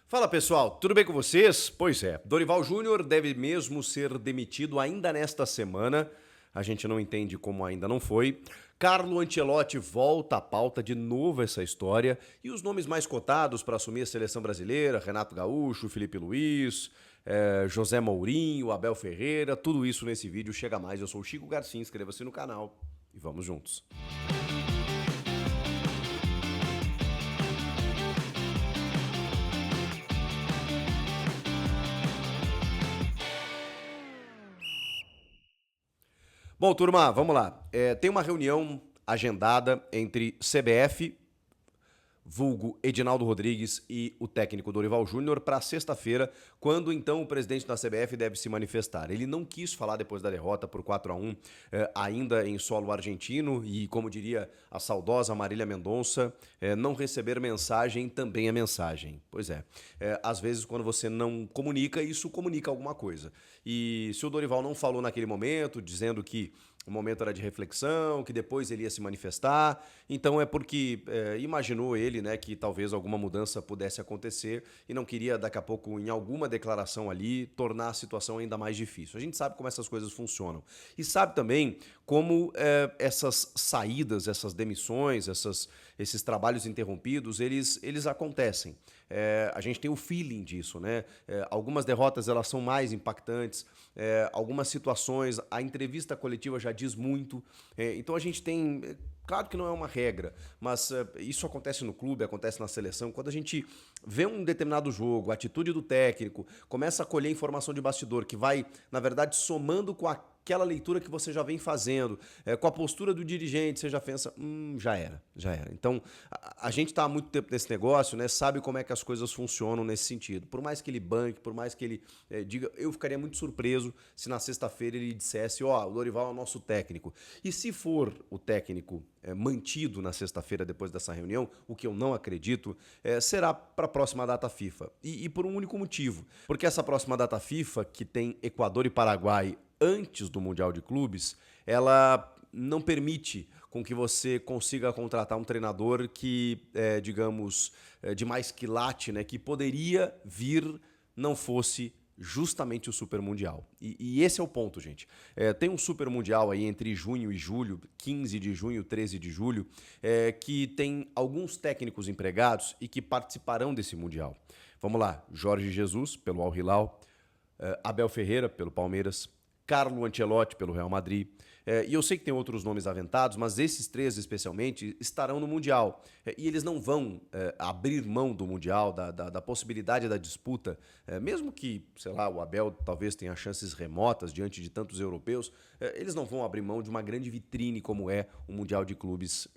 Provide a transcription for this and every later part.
Fala pessoal, tudo bem com vocês? Pois é, Dorival Júnior deve mesmo ser demitido ainda nesta semana. A gente não entende como ainda não foi. Carlo Ancelotti volta à pauta de novo essa história. E os nomes mais cotados para assumir a seleção brasileira: Renato Gaúcho, Felipe Luiz, José Mourinho, Abel Ferreira. Tudo isso nesse vídeo. Chega mais. Eu sou o Chico Garcia, inscreva-se no canal e vamos juntos. Bom, turma, vamos lá. Tem uma reunião agendada entre CBF, vulgo Edinaldo Rodrigues e o técnico Dorival Júnior para sexta-feira, quando então o presidente da CBF deve se manifestar. Ele não quis falar depois da derrota por 4-1, ainda em solo argentino, e como diria a saudosa Marília Mendonça, não receber mensagem também é mensagem. Pois é, às vezes quando você não comunica, isso comunica alguma coisa. E se o Dorival não falou naquele momento, dizendo que o momento era de reflexão, que depois ele ia se manifestar. Então é porque imaginou ele, né, que talvez alguma mudança pudesse acontecer e não queria daqui a pouco, em alguma declaração ali, tornar a situação ainda mais difícil. A gente sabe como essas coisas funcionam. E sabe também como essas saídas, essas demissões, esses trabalhos interrompidos, eles acontecem. A gente tem o feeling disso, né? Algumas derrotas elas são mais impactantes, algumas situações, a entrevista coletiva já diz muito. Então a gente tem. Claro que não é uma regra, mas isso acontece no clube, acontece na seleção. Quando a gente vê um determinado jogo, a atitude do técnico, começa a colher informação de bastidor que vai, na verdade, somando com aquela leitura que você já vem fazendo, com a postura do dirigente, você já pensa, já era. Então, a gente está há muito tempo nesse negócio, né? Sabe como é que as coisas funcionam nesse sentido. Por mais que ele banque, por mais que ele diga, eu ficaria muito surpreso se na sexta-feira ele dissesse, o Dorival é o nosso técnico. E se for o técnico mantido na sexta-feira depois dessa reunião, o que eu não acredito, será para a próxima data FIFA. E por um único motivo. Porque essa próxima data FIFA, que tem Equador e Paraguai antes do Mundial de Clubes, ela não permite com que você consiga contratar um treinador que, digamos, de mais quilate, né, que poderia vir, não fosse justamente o Super Mundial. E esse é o ponto, gente. Tem um Super Mundial aí entre junho e julho, 15 de junho, 13 de julho, que tem alguns técnicos empregados e que participarão desse Mundial. Vamos lá, Jorge Jesus, pelo Al Hilal, Abel Ferreira, pelo Palmeiras, Carlo Ancelotti pelo Real Madrid. E eu sei que tem outros nomes aventados, mas esses três especialmente estarão no Mundial. E eles não vão abrir mão do Mundial, da possibilidade da disputa, mesmo que, sei lá, o Abel talvez tenha chances remotas diante de tantos europeus, eles não vão abrir mão de uma grande vitrine como é o Mundial de Clubes,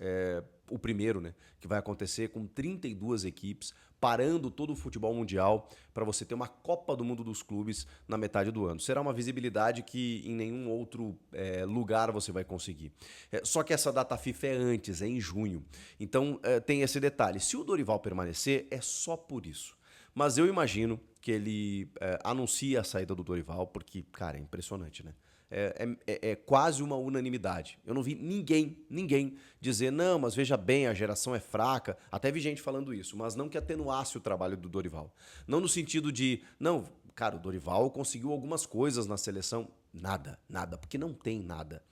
o primeiro, né, que vai acontecer com 32 equipes, parando todo o futebol mundial para você ter uma Copa do Mundo dos clubes na metade do ano. Será uma visibilidade que em nenhum outro lugar você vai conseguir. Só que essa data FIFA é antes, é em junho. Então tem esse detalhe. Se o Dorival permanecer, é só por isso. Mas eu imagino que ele anuncie a saída do Dorival, porque, cara, é impressionante, né? É quase uma unanimidade. Eu não vi ninguém dizer, não, mas veja bem, a geração é fraca. Até vi gente falando isso, mas não que atenuasse o trabalho do Dorival. Não no sentido de, não, cara, o Dorival conseguiu algumas coisas na seleção. Nada, porque não tem nada.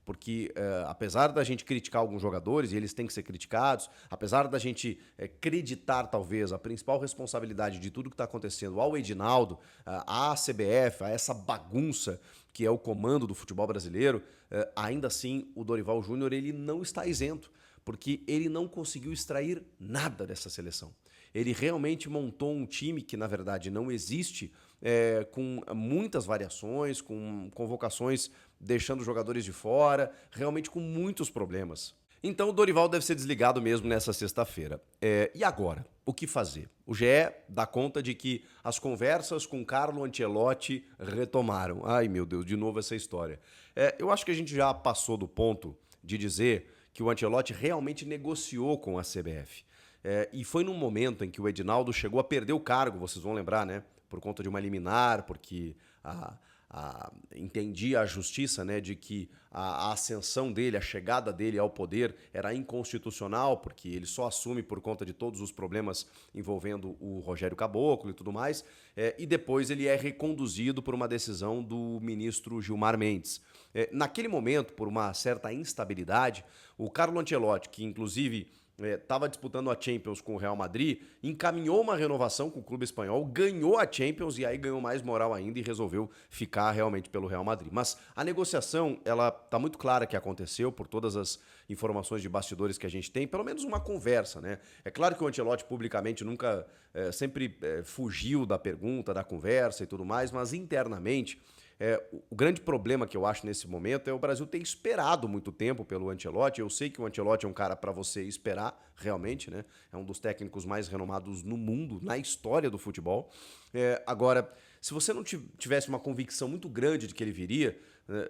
Porque apesar da gente criticar alguns jogadores, e eles têm que ser criticados, apesar da gente acreditar talvez a principal responsabilidade de tudo que está acontecendo ao Edinaldo, à CBF, a essa bagunça que é o comando do futebol brasileiro, ainda assim o Dorival Júnior ele não está isento, porque ele não conseguiu extrair nada dessa seleção. Ele realmente montou um time que, na verdade, não existe, com muitas variações, com convocações deixando jogadores de fora, realmente com muitos problemas. Então o Dorival deve ser desligado mesmo nessa sexta-feira. E agora? O que fazer? O GE dá conta de que as conversas com Carlo Ancelotti retomaram. Ai, meu Deus, de novo essa história. Eu acho que a gente já passou do ponto de dizer que o Ancelotti realmente negociou com a CBF. E foi num momento em que o Edinaldo chegou a perder o cargo, vocês vão lembrar, né? Por conta de uma liminar, porque entendia a justiça, né, de que a ascensão dele, a chegada dele ao poder era inconstitucional, porque ele só assume por conta de todos os problemas envolvendo o Rogério Caboclo e tudo mais, e depois ele é reconduzido por uma decisão do ministro Gilmar Mendes. Naquele momento, por uma certa instabilidade, o Carlo Ancelotti, que inclusive estava disputando a Champions com o Real Madrid, encaminhou uma renovação com o clube espanhol, ganhou a Champions e aí ganhou mais moral ainda e resolveu ficar realmente pelo Real Madrid. Mas a negociação, ela tá muito clara que aconteceu por todas as informações de bastidores que a gente tem, pelo menos uma conversa, né? É claro que o Ancelotti publicamente nunca, sempre fugiu da pergunta, da conversa e tudo mais, mas internamente o grande problema que eu acho nesse momento é o Brasil ter esperado muito tempo pelo Ancelotti. Eu sei que o Ancelotti é um cara para você esperar, realmente, né? É um dos técnicos mais renomados no mundo, na história do futebol. Agora, se você não tivesse uma convicção muito grande de que ele viria,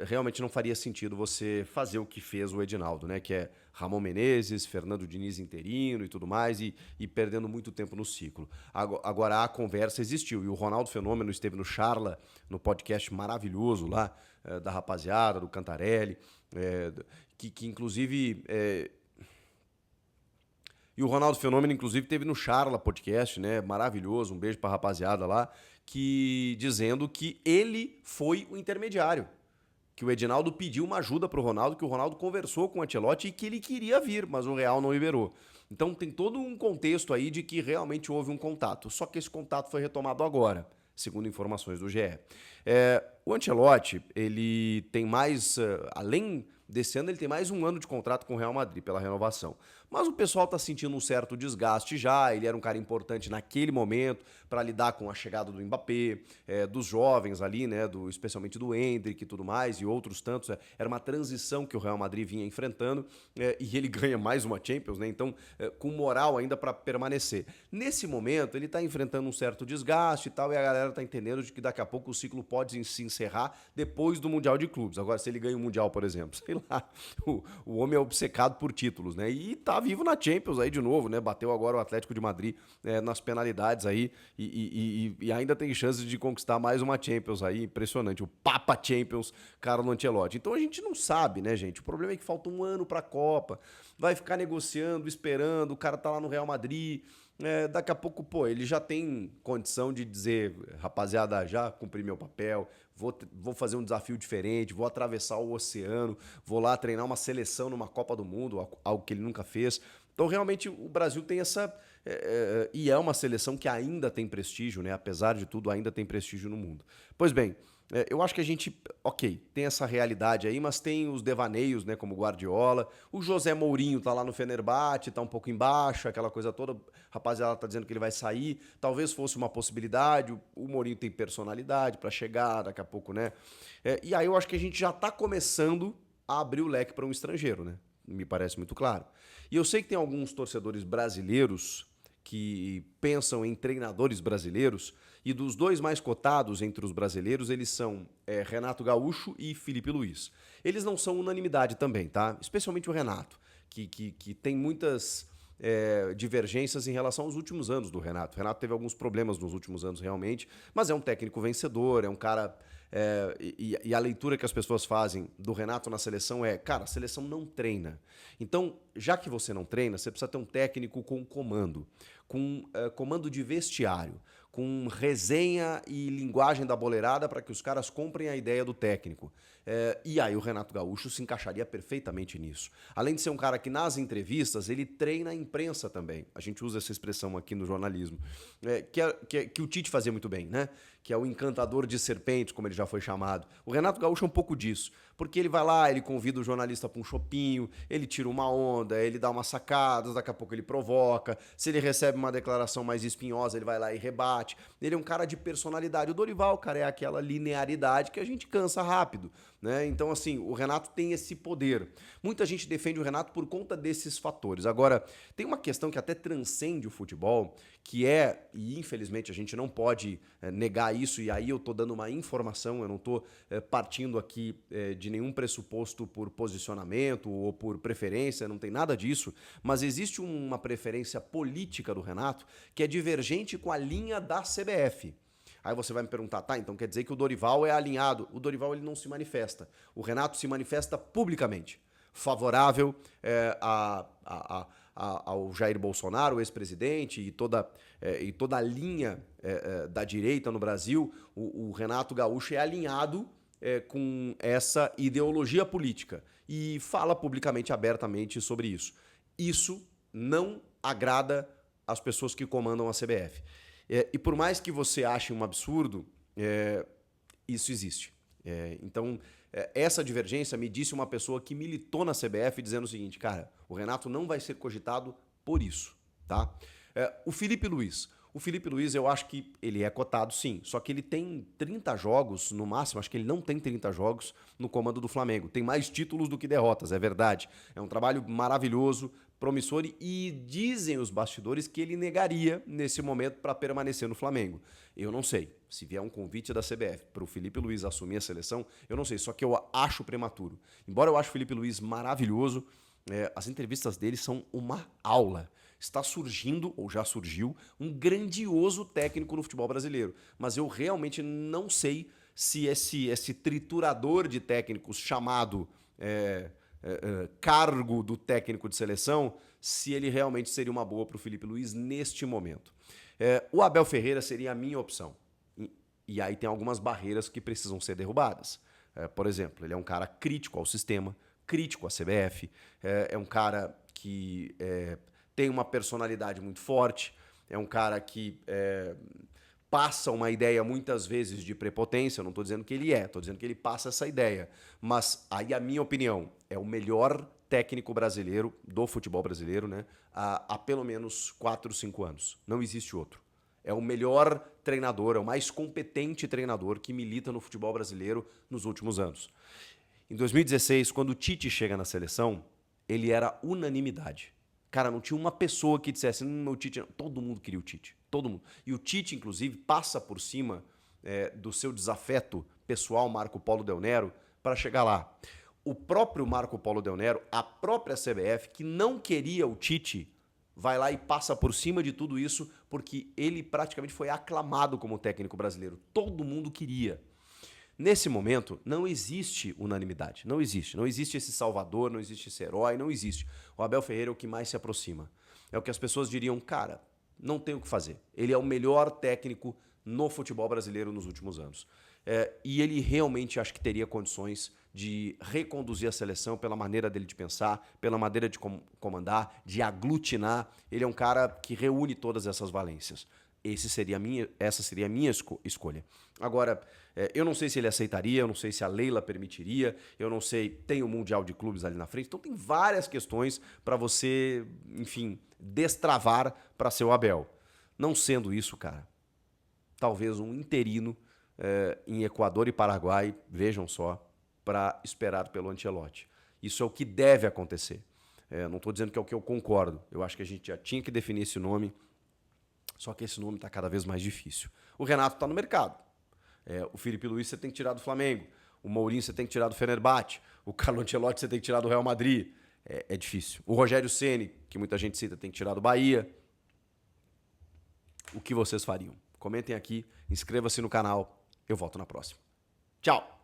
realmente não faria sentido você fazer o que fez o Edinaldo, né? Que é Ramon Menezes, Fernando Diniz interino e tudo mais, e perdendo muito tempo no ciclo. Agora, a conversa existiu, e o Ronaldo Fenômeno esteve no Charla, no podcast maravilhoso lá, da rapaziada, do Cantarelli, que inclusive... E o Ronaldo Fenômeno, inclusive, teve no Charla podcast, né? Maravilhoso, um beijo pra rapaziada lá, dizendo que ele foi o intermediário. Que o Edinaldo pediu uma ajuda pro Ronaldo, que o Ronaldo conversou com o Ancelotti e que ele queria vir, mas o Real não liberou. Então tem todo um contexto aí de que realmente houve um contato. Só que esse contato foi retomado agora, segundo informações do GE. O Ancelotti, ele tem mais, além desse ano, ele tem mais um ano de contrato com o Real Madrid pela renovação. Mas o pessoal está sentindo um certo desgaste já, ele era um cara importante naquele momento para lidar com a chegada do Mbappé, dos jovens ali, né, especialmente do Endrick e tudo mais, e outros tantos. Era uma transição que o Real Madrid vinha enfrentando, e ele ganha mais uma Champions, né, então com moral ainda para permanecer. Nesse momento, ele está enfrentando um certo desgaste e tal, e a galera está entendendo de que daqui a pouco o ciclo pode se encerrar depois do Mundial de Clubes. Agora, se ele ganha o Mundial, por exemplo, sei lá, o homem é obcecado por títulos, né, e tá vivo na Champions aí de novo, né? Bateu agora o Atlético de Madrid nas penalidades aí e ainda tem chances de conquistar mais uma Champions aí, impressionante. O Papa Champions, Carlo Ancelotti. Então a gente não sabe, né, gente? O problema é que falta um ano pra Copa, vai ficar negociando, esperando, o cara tá lá no Real Madrid. Daqui a pouco, pô, ele já tem condição de dizer, rapaziada, já cumpri meu papel, vou fazer um desafio diferente, vou atravessar o oceano, vou lá treinar uma seleção numa Copa do Mundo, algo que ele nunca fez. Então, realmente, o Brasil tem essa... e é uma seleção que ainda tem prestígio, né? Apesar de tudo, ainda tem prestígio no mundo. Pois bem, eu acho que a gente, ok, tem essa realidade aí, mas tem os devaneios, né, como Guardiola. O José Mourinho tá lá no Fenerbahçe, tá um pouco embaixo, aquela coisa toda. Rapaziada tá dizendo que ele vai sair. Talvez fosse uma possibilidade. O Mourinho tem personalidade para chegar daqui a pouco, né? E aí eu acho que a gente já tá começando a abrir o leque para um estrangeiro, né? Me parece muito claro. E eu sei que tem alguns torcedores brasileiros que pensam em treinadores brasileiros, e dos dois mais cotados entre os brasileiros, eles são Renato Gaúcho e Felipe Luiz. Eles não são unanimidade também, tá? Especialmente o Renato, que tem muitas divergências em relação aos últimos anos do Renato. O Renato teve alguns problemas nos últimos anos, realmente, mas é um técnico vencedor, é um cara... e a leitura que as pessoas fazem do Renato na seleção cara, a seleção não treina. Então, já que você não treina, você precisa ter um técnico com comando, com comando de vestiário, com resenha e linguagem da boleirada para que os caras comprem a ideia do técnico. E aí o Renato Gaúcho se encaixaria perfeitamente nisso. Além de ser um cara que nas entrevistas ele treina a imprensa também. A gente usa essa expressão aqui no jornalismo. Que o Tite fazia muito bem, né? Que é o encantador de serpentes, como ele já foi chamado. O Renato Gaúcho é um pouco disso. Porque ele vai lá, ele convida o jornalista para um chopinho, ele tira uma onda, ele dá umas sacadas, daqui a pouco ele provoca. Se ele recebe uma declaração mais espinhosa, ele vai lá e rebate. Ele é um cara de personalidade. O Dorival, cara, é aquela linearidade que a gente cansa rápido, né? Então, assim, o Renato tem esse poder. Muita gente defende o Renato por conta desses fatores. Agora, tem uma questão que até transcende o futebol, que e infelizmente a gente não pode negar isso, e aí eu tô dando uma informação, eu não tô partindo aqui de nenhum pressuposto por posicionamento ou por preferência, não tem nada disso, mas existe uma preferência política do Renato que é divergente com a linha da CBF. Aí você vai me perguntar, tá, então quer dizer que o Dorival é alinhado. O Dorival ele não se manifesta. O Renato se manifesta publicamente, favorável ao Jair Bolsonaro, o ex-presidente, e toda a linha da direita no Brasil. O Renato Gaúcho é alinhado com essa ideologia política e fala publicamente, abertamente sobre isso. Isso não agrada as pessoas que comandam a CBF. E por mais que você ache um absurdo, isso existe. Então, essa divergência me disse uma pessoa que militou na CBF dizendo o seguinte, cara, o Renato não vai ser cogitado por isso, tá? O Felipe Luiz. O Felipe Luiz, eu acho que ele é cotado, sim. Só que ele tem 30 jogos, no máximo. Acho que ele não tem 30 jogos no comando do Flamengo. Tem mais títulos do que derrotas, é verdade. É um trabalho maravilhoso, promissor. E dizem os bastidores que ele negaria nesse momento para permanecer no Flamengo. Eu não sei. Se vier um convite da CBF para o Felipe Luiz assumir a seleção, eu não sei. Só que eu acho prematuro. Embora eu ache o Felipe Luiz maravilhoso, as entrevistas dele são uma aula. Está surgindo, ou já surgiu, um grandioso técnico no futebol brasileiro. Mas eu realmente não sei se esse triturador de técnicos chamado cargo do técnico de seleção, se ele realmente seria uma boa para o Felipe Luiz neste momento. O Abel Ferreira seria a minha opção. E aí tem algumas barreiras que precisam ser derrubadas. Por exemplo, ele é um cara crítico ao sistema, crítico à CBF, é um cara que tem uma personalidade muito forte, é um cara que passa uma ideia muitas vezes de prepotência, eu não estou dizendo que ele estou dizendo que ele passa essa ideia. Mas aí a minha opinião, é o melhor técnico brasileiro, do futebol brasileiro, né, há pelo menos 4, 5 anos. Não existe outro. É o melhor treinador, é o mais competente treinador que milita no futebol brasileiro nos últimos anos. Em 2016, quando o Tite chega na seleção, ele era unanimidade. Cara, não tinha uma pessoa que dissesse, o Tite... Todo mundo queria o Tite, todo mundo. E o Tite, inclusive, passa por cima do seu desafeto pessoal, Marco Polo Del Nero, para chegar lá. O próprio Marco Polo Del Nero, a própria CBF, que não queria o Tite, vai lá e passa por cima de tudo isso, porque ele praticamente foi aclamado como técnico brasileiro. Todo mundo queria. Nesse momento, não existe unanimidade, não existe esse salvador, não existe esse herói, não existe. O Abel Ferreira é o que mais se aproxima. É o que as pessoas diriam, cara, não tem o que fazer. Ele é o melhor técnico no futebol brasileiro nos últimos anos. E ele realmente acho que teria condições de reconduzir a seleção pela maneira dele de pensar, pela maneira de comandar, de aglutinar. Ele é um cara que reúne todas essas valências. Essa seria a minha escolha. Agora, eu não sei se ele aceitaria, eu não sei se a Leila permitiria, eu não sei, tem o Mundial de Clubes ali na frente, então tem várias questões para você, enfim, destravar para ser o Abel. Não sendo isso, cara, talvez um interino em Equador e Paraguai, vejam só, para esperar pelo Ancelotti. Isso é o que deve acontecer. Não estou dizendo que é o que eu concordo, eu acho que a gente já tinha que definir esse nome. Só que esse nome está cada vez mais difícil. O Renato está no mercado. O Felipe Luiz você tem que tirar do Flamengo. O Mourinho você tem que tirar do Fenerbahçe. O Carlo Ancelotti você tem que tirar do Real Madrid. É difícil. O Rogério Ceni, que muita gente cita, tem que tirar do Bahia. O que vocês fariam? Comentem aqui, inscreva-se no canal. Eu volto na próxima. Tchau!